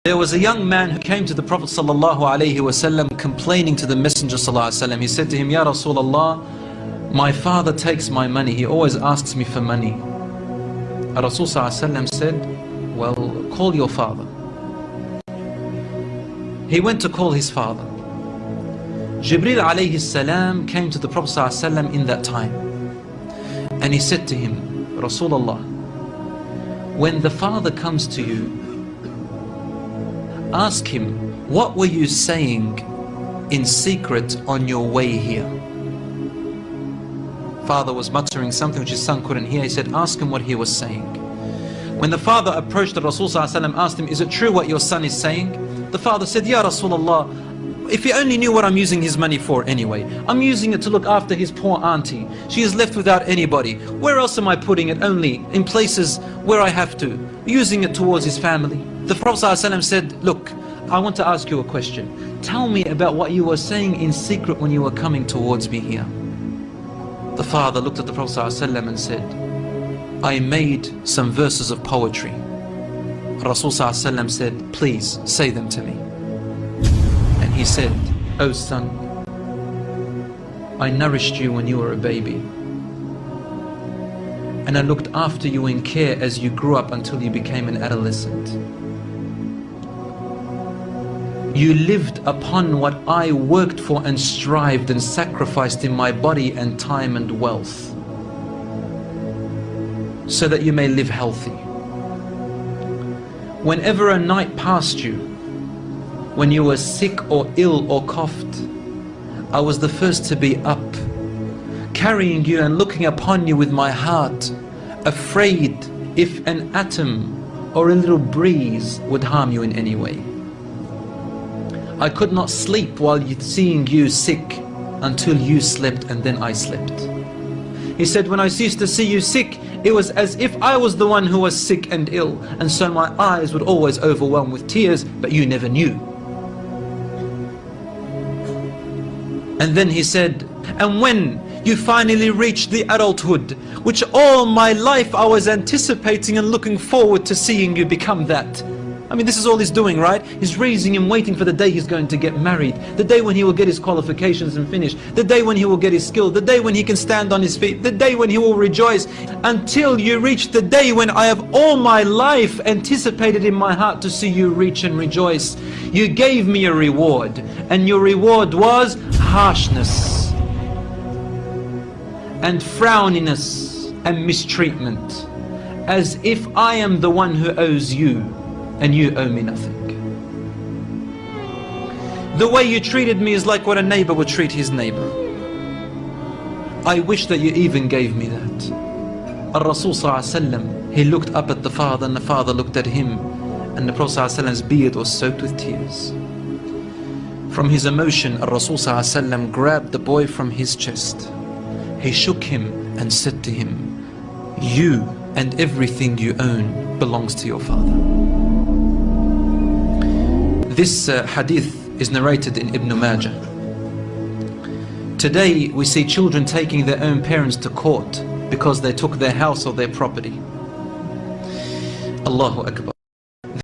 There was a young man who came to the Prophet sallallahu alayhi wasallam complaining to the Messenger sallallahu alayhi wasallam. He said to him, Ya Rasulullah, my father takes my money. He always asks me for money. Rasul sallallahu alayhi wasallam said, well, call your father. He went to call his father. Jibreel alayhi salam came to the Prophet sallallahu alayhi wasallam in that time. And he said to him, Rasulullah, when the father comes to you, ask him, what were you saying in secret on your way here? Father was muttering something which his son couldn't hear. He said, ask him what he was saying. When the father approached the Rasul sallallahu alaihi wasallam, asked him, is it true what your son is saying? The father said, Ya Rasulullah, if he only knew what I'm using his money for anyway. I'm using it to look after his poor auntie. She is left without anybody. Where else am I putting it? Only in places where I have to. Using it towards his family. The Prophet ﷺ said, look, I want to ask you a question. Tell me about what you were saying in secret when you were coming towards me here. The father looked at the Prophet ﷺ and said, I made some verses of poetry. Rasul ﷺ said, please say them to me. And he said, oh son, I nourished you when you were a baby. And I looked after you in care as you grew up until you became an adolescent. You lived upon what I worked for and strived and sacrificed in my body and time and wealth, so that you may live healthy. Whenever a night passed you, when you were sick or ill or coughed, I was the first to be up, carrying you and looking upon you with my heart, afraid if an atom or a little breeze would harm you in any way. I could not sleep while seeing you sick until you slept, and then I slept. He said, when I ceased to see you sick, it was as if I was the one who was sick and ill, and so my eyes would always overwhelm with tears, but you never knew. And then he said, and when you finally reached the adulthood, which all my life I was anticipating and looking forward to seeing you become that. I mean, this is all he's doing, right? He's raising him, waiting for the day he's going to get married, the day when he will get his qualifications and finish, the day when he will get his skill, the day when he can stand on his feet, the day when he will rejoice, until you reach the day when I have all my life anticipated in my heart to see you reach and rejoice. You gave me a reward, and your reward was harshness and frowniness and mistreatment, as if I am the one who owes you and you owe me nothing. The way you treated me is like what a neighbor would treat his neighbor. I wish that you even gave me that. Al-Rasul sallallahu alaihi wasallam, he looked up at the father, and the father looked at him, and the Prophet sallallahu alaihi wasallam's beard was soaked with tears. From his emotion, Al-Rasul sallallahu alaihi wasallam grabbed the boy from his chest. He shook him and said to him, you and everything you own belongs to your father. This hadith is narrated in Ibn Majah. Today we see children taking their own parents to court because they took their house or their property. Allahu Akbar.